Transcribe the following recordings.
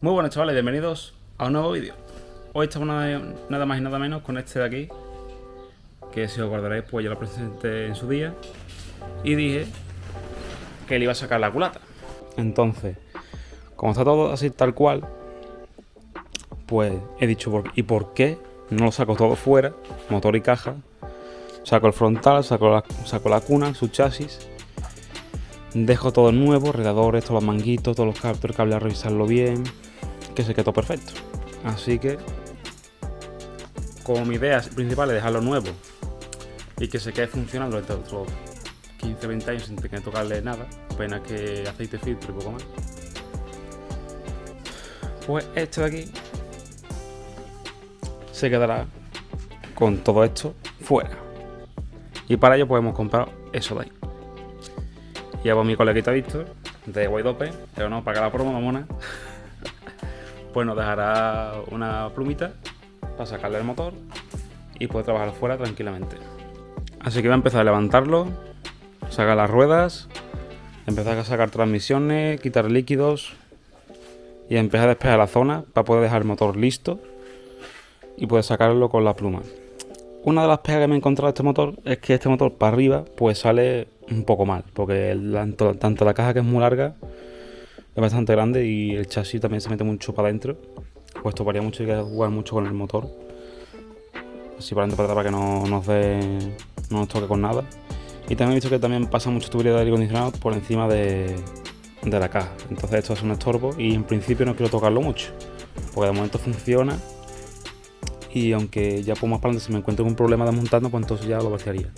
Muy buenas chavales, bienvenidos a un nuevo vídeo. Hoy estamos nada más y nada menos con este de aquí, que si os acordaréis pues yo lo presenté en su día y dije que le iba a sacar la culata. Entonces, como está todo así tal cual, pues he dicho ¿y por qué no lo saco todo fuera? Motor y caja. Saco el frontal, saco la cuna, su chasis. Dejo todo nuevo, radiadores, todos los manguitos, todos los cables, el cable a revisarlo bien, que se quedó perfecto. Así que, como mi idea principal es dejarlo nuevo y que se quede funcionando desde otros 15-20 años sin tener que tocarle nada, apenas que aceite, filtro y poco más, pues este de aquí se quedará con todo esto fuera. Y para ello pues hemos comprado eso de ahí. Y hago mi coleguita Víctor de Guaydope, pero no, para que la promo mamona, pues nos dejará una plumita para sacarle el motor y poder trabajar fuera tranquilamente. Así que voy a empezar a levantarlo, sacar las ruedas, empezar a sacar transmisiones, quitar líquidos y empezar a despejar la zona para poder dejar el motor listo y poder sacarlo con la pluma. Una de las pegas que me he encontrado de este motor es que este motor para arriba pues sale un poco mal, porque tanto la caja, que es muy larga, es bastante grande, y el chasis también se mete mucho para adentro, pues toparía mucho y hay que jugar mucho con el motor, así para adelante para atrás, para que no nos toque con nada. Y también he visto que también pasa mucho tubería de aire acondicionado por encima de la caja, entonces esto es un estorbo y en principio no quiero tocarlo mucho, porque de momento funciona. Y aunque ya por más para adelante si me encuentro con un problema desmontando, pues entonces ya lo vaciaría.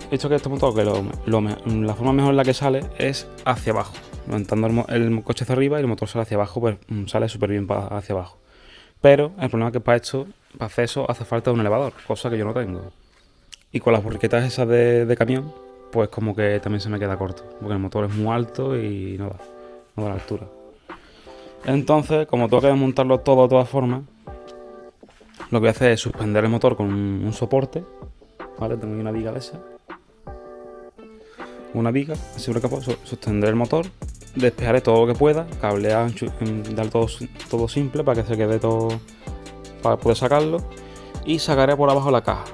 He visto que este motor, que la forma mejor en la que sale es hacia abajo, levantando el coche hacia arriba y el motor sale hacia abajo, pues sale súper bien hacia abajo. Pero el problema es que para hacer eso hace falta un elevador, cosa que yo no tengo. Y con las borriquetas esas de camión, pues como que también se me queda corto, porque el motor es muy alto y no da la altura. Entonces, como tengo que desmontarlo todo de todas formas, lo que voy a hacer es suspender el motor con un soporte, ¿vale? Tengo aquí una viga de esa. Una viga, así sobre capó, sostendré el motor, despejaré todo lo que pueda, cablear, dar todo simple para que se quede todo, para poder sacarlo, y sacaré por abajo la caja,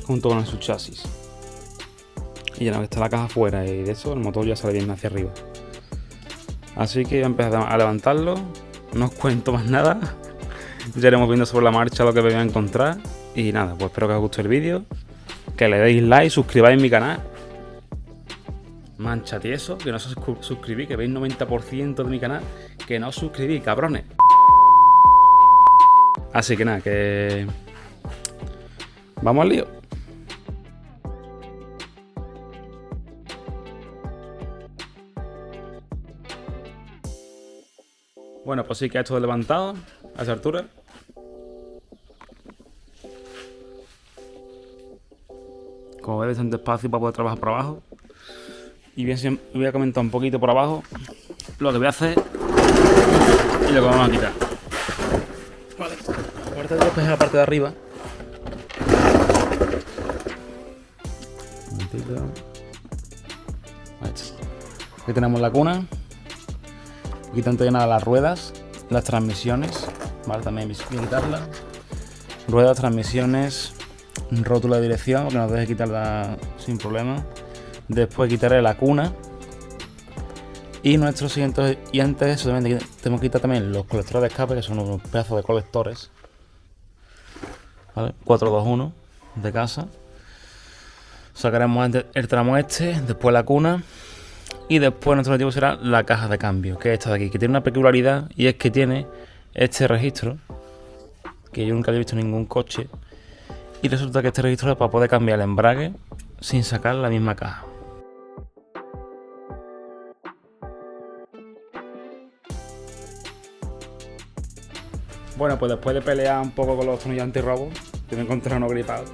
junto con su chasis. Y ya una vez está la caja fuera y de eso, el motor ya sale bien hacia arriba. Así que voy a empezar a levantarlo, no os cuento más nada, ya iremos viendo sobre la marcha lo que me voy a encontrar. Y nada, pues espero que os guste el vídeo, que le deis like, suscribáis a mi canal. Mancha tieso, que no os suscribís, que veis 90% de mi canal, que no os suscribís, cabrones. Así que nada, que vamos al lío. Bueno, pues sí, que ha hecho levantado a esa altura. Como veis, bastante espacio para poder trabajar por abajo. Y voy a comentar un poquito por abajo lo que voy a hacer y lo que vamos a quitar. Vale, aparte de despejar la parte de arriba. Aquí tenemos la cuna. Aquí tanto ya nada las ruedas, las transmisiones, vale, también voy a quitarla. Ruedas, transmisiones, rótulo de dirección, que nos deje quitarla sin problema. Después quitaré la cuna. Y nuestros siguientes, y antes de eso también tenemos que quitar también los colectores de escape, que son unos pedazos de colectores, ¿vale? 421 de casa. Sacaremos el tramo este, después la cuna. Y después nuestro objetivo será la caja de cambio, que es esta de aquí, que tiene una peculiaridad, y es que tiene este registro, que yo nunca había visto en ningún coche. Y resulta que este registro es para poder cambiar el embrague sin sacar la misma caja. Bueno, pues después de pelear un poco con los tornillos antirrobo, que me encontré uno gripado,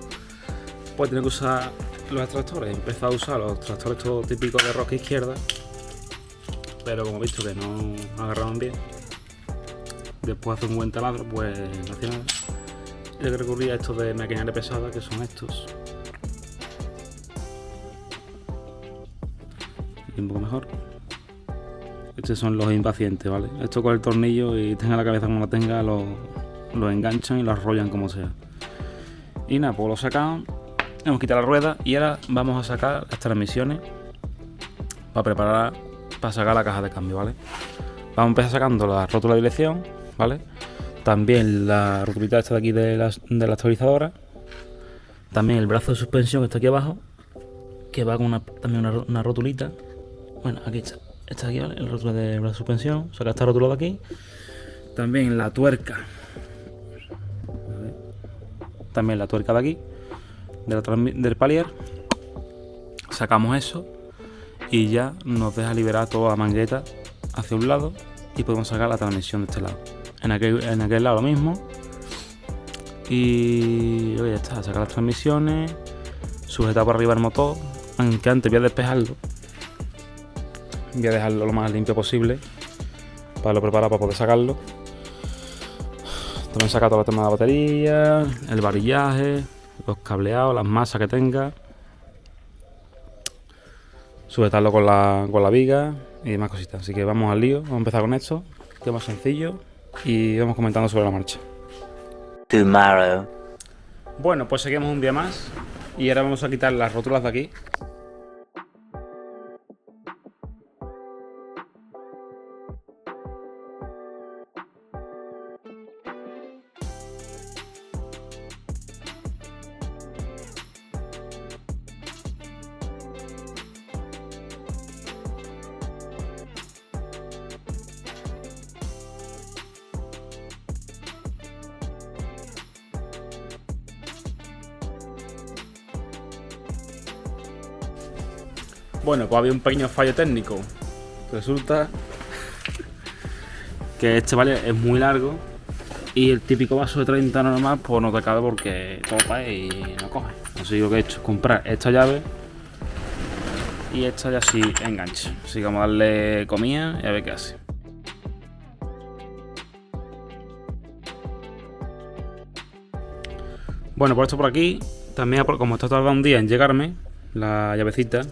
pues tengo que usar los extractores. He empezado a usar los extractores todos típicos de rosca izquierda, pero como he visto que no agarraban bien, después de hacer un buen taladro, pues no hacía nada. Y le recurrí a estos de maquinaria pesada, que son estos. Y un poco mejor. Estos son los impacientes, ¿vale? Esto con el tornillo y tenga la cabeza como la tenga, lo enganchan y lo arrollan como sea. Y nada, pues lo sacamos, hemos quitado la rueda y ahora vamos a sacar las transmisiones para sacar la caja de cambio, ¿vale? Vamos a empezar sacando la rótula de dirección, ¿vale? También la rotulita esta de aquí de la estabilizadora. También el brazo de suspensión que está aquí abajo, que va con también una rotulita. Bueno, aquí está. Esta aquí, ¿vale? El rótulo de brazo de suspensión. Saca esta rótula de aquí. También la tuerca. También la tuerca de aquí. Del palier. Sacamos eso. Y ya nos deja liberar toda la mangueta hacia un lado. Y podemos sacar la transmisión de este lado. En aquel lado lo mismo. Y ya está, sacar las transmisiones, sujetar por arriba el motor, aunque antes voy a despejarlo, voy a dejarlo lo más limpio posible para lo preparar para poder sacarlo. También sacar todo el tema de la batería, el varillaje, los cableados, las masas que tenga, sujetarlo con la viga y demás cositas. Así que vamos al lío, vamos a empezar con esto, que es más sencillo, y vamos comentando sobre la marcha. Tomorrow. Bueno, pues seguimos un día más y ahora vamos a quitar las rótulas de aquí. Bueno, pues había un pequeño fallo técnico. Resulta que este, ¿vale?, es muy largo y el típico vaso de 30 normal pues no te cabe porque topa y no coge. Así que lo que he hecho es comprar esta llave y esta ya sí engancha. Así que vamos a darle comida y a ver qué hace. Bueno, por esto por aquí, también como está tardando un día en llegarme la llavecita,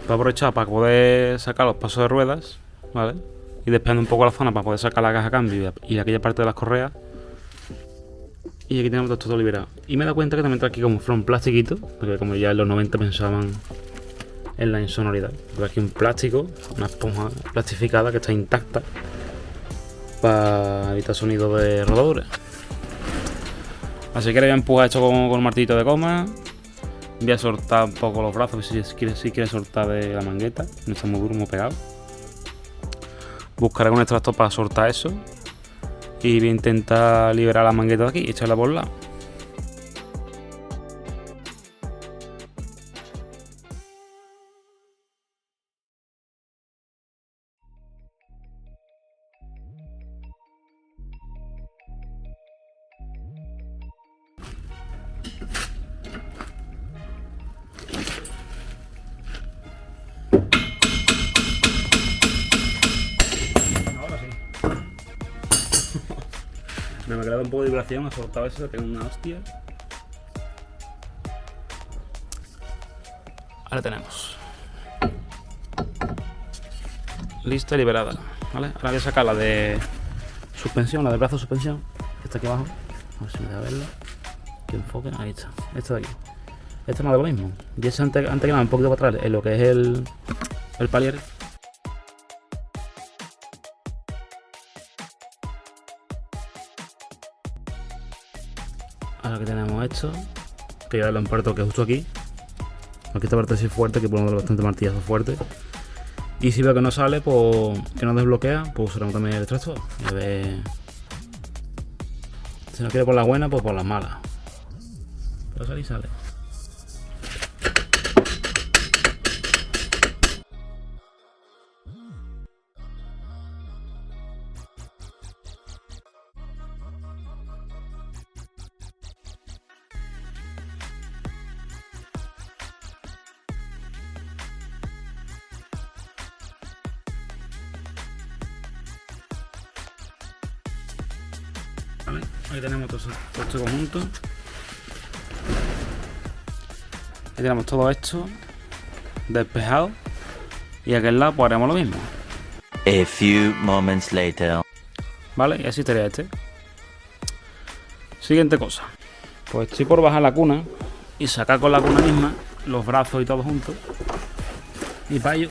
voy a aprovechar para poder sacar los pasos de ruedas, ¿vale? Y despejando un poco la zona para poder sacar la caja de cambio y aquella parte de las correas. Y aquí tenemos todo liberado. Y me he dado cuenta que también trae aquí como fuera un plastiquito, porque como ya en los 90 pensaban en la insonoridad. Trae aquí un plástico, una esponja plastificada que está intacta para evitar sonido de rodadura. Así que le voy a empujar esto con un martillito de goma. Voy a soltar un poco los brazos si quiere soltar de la mangueta. No está muy duro, muy pegado. Buscaré un extractor para soltar eso. Y voy a intentar liberar la mangueta de aquí y echarla por el lado. Me ha quedado un poco de vibración, ha soltado eso, tengo una hostia. Ahora tenemos. Lista y liberada, ¿vale? Ahora voy a sacar la de suspensión, la de brazo de suspensión, que está aquí abajo. A ver si me deja verla. Que enfoque, ahí está. Esta de aquí. Esta es más de lo mismo. Y esa antes que nada, un poquito para atrás, en lo que es el palier. Ahora que tenemos esto, que ya lo emparto que justo aquí. Aquí esta parte así fuerte, que podemos dar bastante martillazo fuerte. Y si veo que no sale, pues que no desbloquea, pues usaremos también el extractor. Y a ver. Si no quiere por la buena, pues por las malas. Pero sale y sale. Vale, ahí tenemos todo este conjunto. Ahí tenemos todo esto despejado. Y aquel lado pues haremos lo mismo. A few moments later. Vale, y así estaría este. Siguiente cosa. Pues estoy por bajar la cuna y sacar con la cuna misma los brazos y todo juntos. Y para ello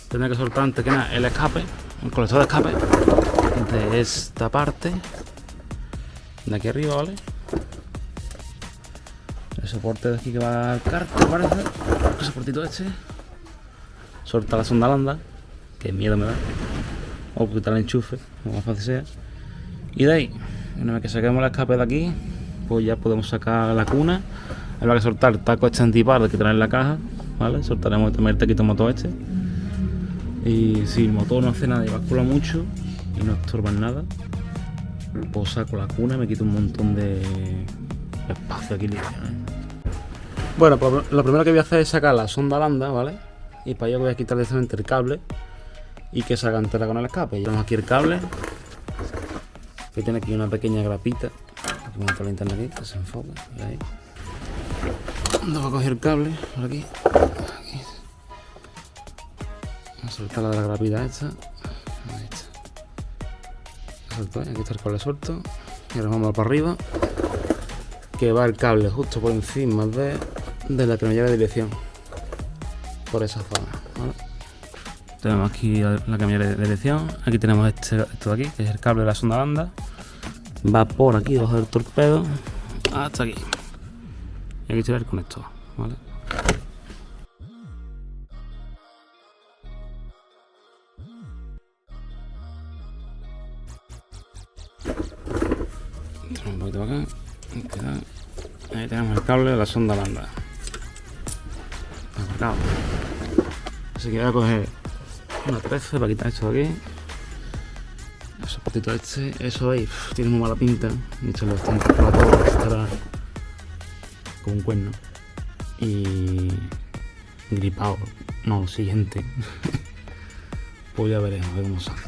tendré que soltar antes que nada el escape, el colector de escape de esta parte de aquí arriba, ¿vale? El soporte de aquí que va al carro, parece. El soportito este. Solta la sonda lambda, que miedo me da. O quitar el enchufe, como más fácil sea. Y de ahí, una vez que saquemos el escape de aquí, pues ya podemos sacar la cuna. Habrá que soltar el taco este antipar que trae en la caja, ¿vale? Soltaremos también el taquito motor este. Y si el motor no hace nada y bascula mucho y no estorba en nada, pues saco la cuna y me quito un montón de espacio aquí libre, ¿eh? Bueno, pues lo primero que voy a hacer es sacar la sonda lambda, ¿vale? Y para ello voy a quitar directamente el cable y que salga entera con el escape. Llevamos aquí el cable, que tiene aquí una pequeña grapita. Aquí monto la linterna aquí, que se enfoca. Ahí. ¿Dónde voy a coger el cable? Por aquí. Aquí. Vamos a soltar la de la grapita esta. Ahí está. Suelto, aquí está el cable suelto. Y ahora vamos para arriba. Que va el cable justo por encima de la cremallera de dirección. Por esa zona, ¿vale? Tenemos aquí la cremallera de dirección. Aquí tenemos esto de aquí, que es el cable de la sonda lambda. Va por aquí debajo del torpedo hasta aquí. Y aquí tirar el conector, ¿vale? Un poquito para acá. Ahí tenemos el cable de la sonda lambda. Aplicado. Así que voy a coger una 13 para quitar esto de aquí. El soportito este, eso ahí, tiene muy mala pinta. Y esto lo están por todo, estará con un cuerno. Y gripado. No, siguiente. Pues ya veremos, a ver cómo sale.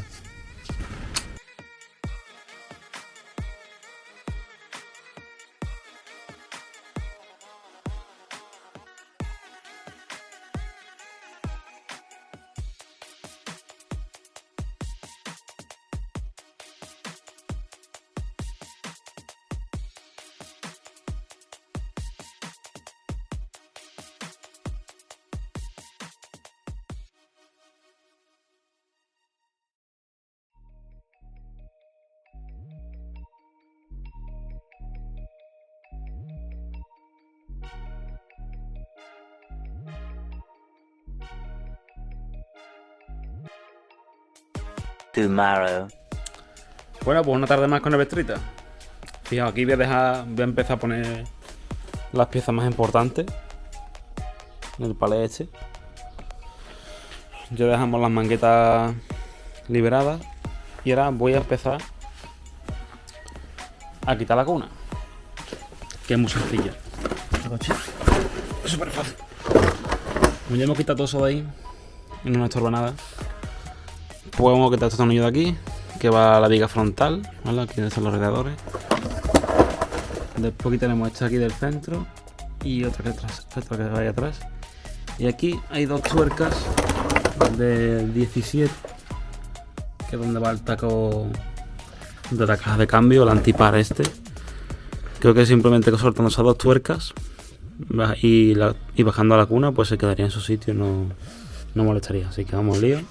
Tomorrow. Bueno, pues una tarde más con el Vectrita. Fijaos, aquí voy a empezar a poner las piezas más importantes en el palé este. Ya dejamos las manguetas liberadas y ahora voy a empezar a quitar la cuna, que es muy sencilla. Es súper fácil. Como ya hemos quitado todo eso de ahí y no nos estorba nada, pues vamos a quitar este tornillo de aquí, que va a la viga frontal, ¿vale? Aquí están los radiadores. Después aquí tenemos esta aquí del centro y otra que va ahí atrás. Y aquí hay dos tuercas de 17, que es donde va el taco de la caja de cambio, el antipar este. Creo que simplemente soltando esas dos tuercas y bajando a la cuna, pues se quedaría en su sitio, no molestaría. Así que vamos al lío.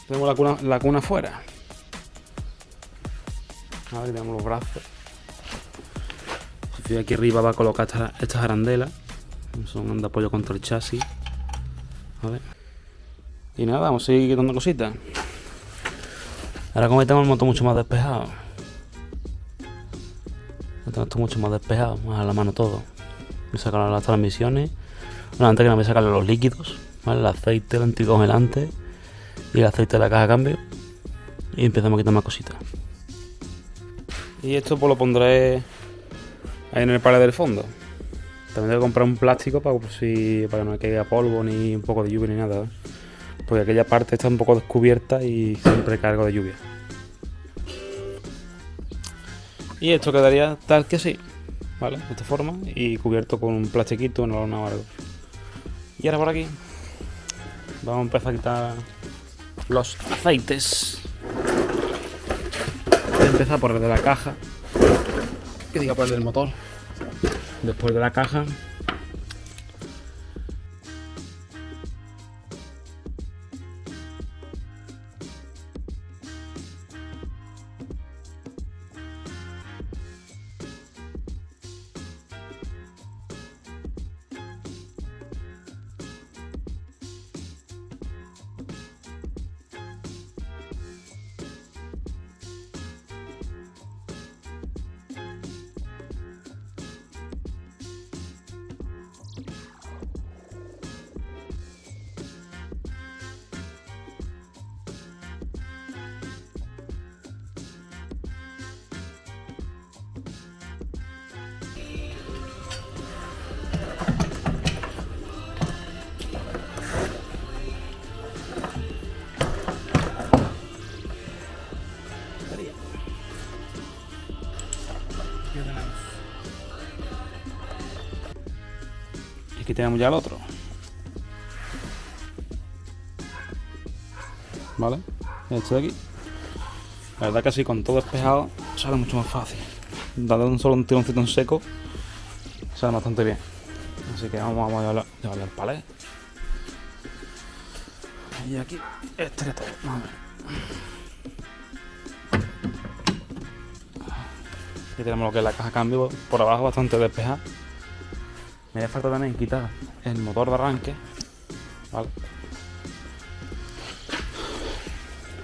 Tenemos la cuna fuera. Ahora tenemos los brazos. Si aquí arriba va a colocar estas arandelas. Son de apoyo contra el chasis. ¿Vale? Y nada, vamos a seguir quitando cositas. Ahora como tengo el motor mucho más despejado. Tengo esto mucho más despejado, más a la mano todo. Me sacaron las transmisiones. Bueno, antes que no me sacaron los líquidos, ¿vale? El aceite, el anticongelante y el aceite de la caja de cambio. Y empezamos a quitar más cositas. Y esto pues lo pondré ahí en el pared del fondo. También tengo que comprar un plástico para que no me caiga polvo ni un poco de lluvia ni nada, ¿eh? Porque aquella parte está un poco descubierta y siempre cae algo de lluvia. Y esto quedaría tal que sí, ¿vale? De esta forma y cubierto con un plastiquito, una lona o algo. Y ahora por aquí vamos a empezar a quitar los aceites. Voy a empezar por el de la caja, que diga por el del motor. Después de la caja. Y aquí tenemos ya el otro. ¿Vale? Este de aquí. La verdad que así con todo despejado sale mucho más fácil. Dando un solo un tironcito en seco sale bastante bien. Así que vamos a llevarlo al palé. Y aquí este de todo. Vamos a ver. Aquí tenemos lo que es la caja de cambio por abajo bastante despejada. Me hace falta también quitar el motor de arranque, ¿vale?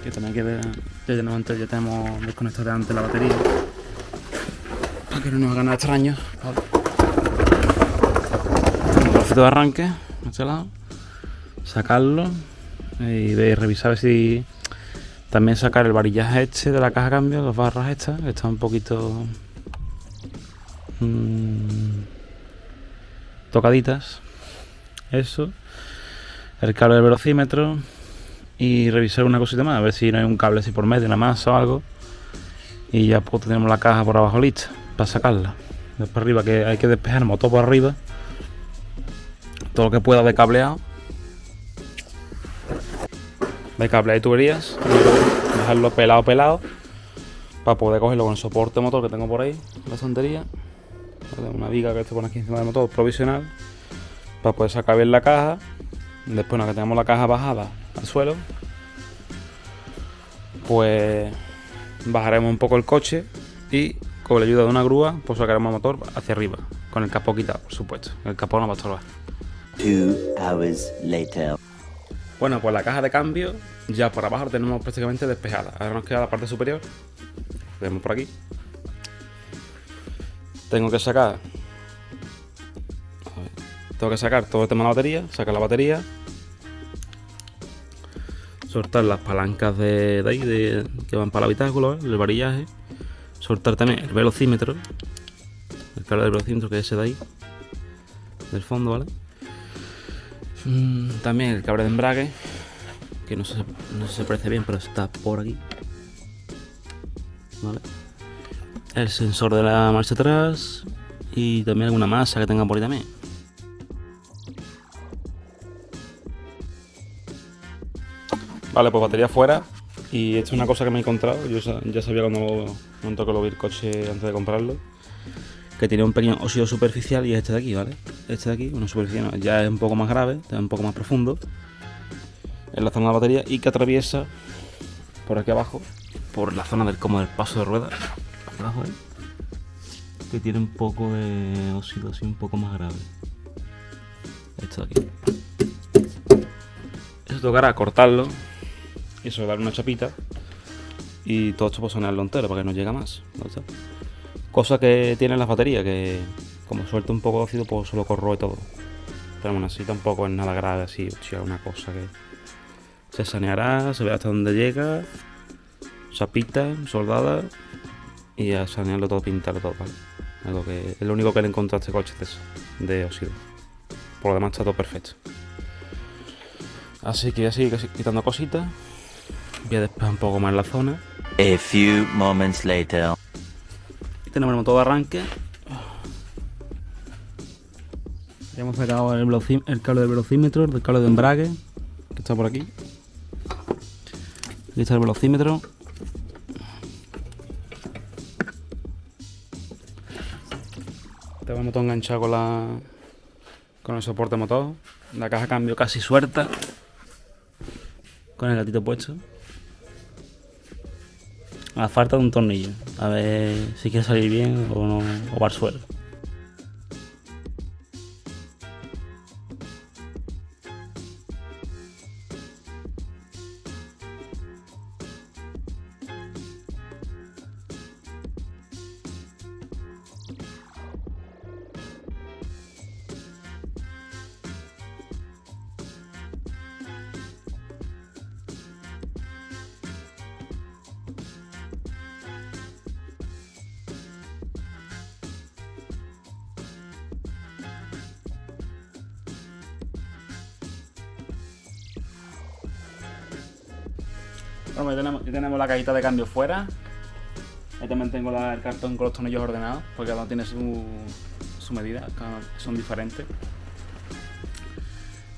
Que también ya tenemos desconectado antes la batería para que no nos haga nada extraño, ¿vale? El motorcito de arranque a este lado, sacarlo y revisar si también sacar el varillaje este de la caja de cambio, las barras estas, que están un poquito tocaditas, eso, el cable del velocímetro y revisar una cosita más, a ver si no hay un cable así por medio, nada más o algo, y ya pues tenemos la caja por abajo lista para sacarla. Después arriba que hay que despejar el motor por arriba, todo lo que pueda de cableado, de cable y tuberías, dejarlo pelado para poder cogerlo con el soporte motor que tengo por ahí, la estantería. Una viga que se pone aquí encima del motor provisional para poder sacar bien la caja. Después, una vez que tengamos la caja bajada al suelo, pues bajaremos un poco el coche y con la ayuda de una grúa pues sacaremos el motor hacia arriba, con el capó quitado, por supuesto. El capó no va a estorbar. 2 hours later. Bueno, pues la caja de cambio ya por abajo la tenemos prácticamente despejada. Ahora nos queda la parte superior. Vemos por aquí. Tengo que sacar todo el tema de la batería, sacar la batería, soltar las palancas de ahí que van para el habitáculo, el varillaje, soltar también el velocímetro, el cable del velocímetro que es ese de ahí, del fondo, ¿vale? También el cable de embrague, que no sé si se aprecia bien, pero está por aquí, ¿vale? El sensor de la marcha atrás y también alguna masa que tenga por ahí también. Vale, pues batería fuera. Y esto es una cosa que me he encontrado. Yo ya sabía cuando que lo vi el coche antes de comprarlo, que tiene un pequeño óxido superficial, y es este de aquí, ¿vale? Este de aquí, una superficial ya es un poco más grave, está un poco más profundo en la zona de la batería, y que atraviesa por aquí abajo, por la zona del paso de ruedas. Abajo, que tiene un poco de óxido así un poco más grave. Esto de aquí. Eso se tocará cortarlo y eso, darle una chapita. Y todo esto pues sanearlo entero para que no llegue más. ¿No está? Cosa que tienen las baterías, que como suelta un poco de ácido, pues solo corroe todo. Pero bueno, así tampoco es nada grave, así, es una cosa que se saneará, se ve hasta dónde llega, chapita, soldada, y a sanearlo todo, pintarlo todo, ¿vale? Algo que es lo único que le encontré a este coche de óxido. Por lo demás está todo perfecto. Así que voy a seguir quitando cositas. Voy a despejar un poco más la zona. A few moments later. Y tenemos el motor de arranque. Ya hemos sacado el cable del velocímetro, el cable de embrague, que está por aquí. Aquí está el velocímetro. Tengo el motor enganchado con el soporte motor. La caja de cambio casi suelta. Con el gatito puesto. A falta de un tornillo. A ver si quiere salir bien o no, o va al suelo. Bueno, ya tenemos la cajita de cambio fuera. Ahí también tengo el cartón con los tornillos ordenados, porque cada uno tiene su medida, son diferentes.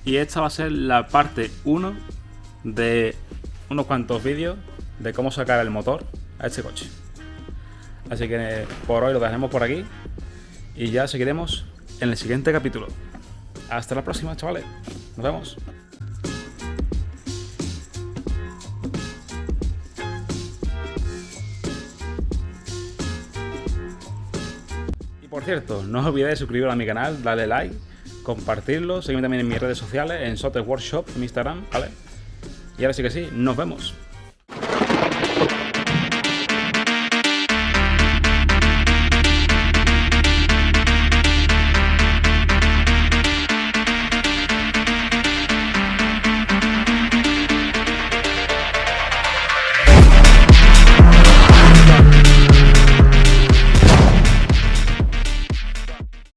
Y esta va a ser la parte 1 de unos cuantos vídeos de cómo sacar el motor a este coche. Así que por hoy lo dejaremos por aquí y ya seguiremos en el siguiente capítulo. Hasta la próxima, chavales. Nos vemos. Por cierto, no os olvidéis de suscribiros a mi canal, darle like, compartirlo, seguidme también en mis redes sociales, en Sotes Workshop, en mi Instagram, ¿vale? Y ahora sí que sí, nos vemos.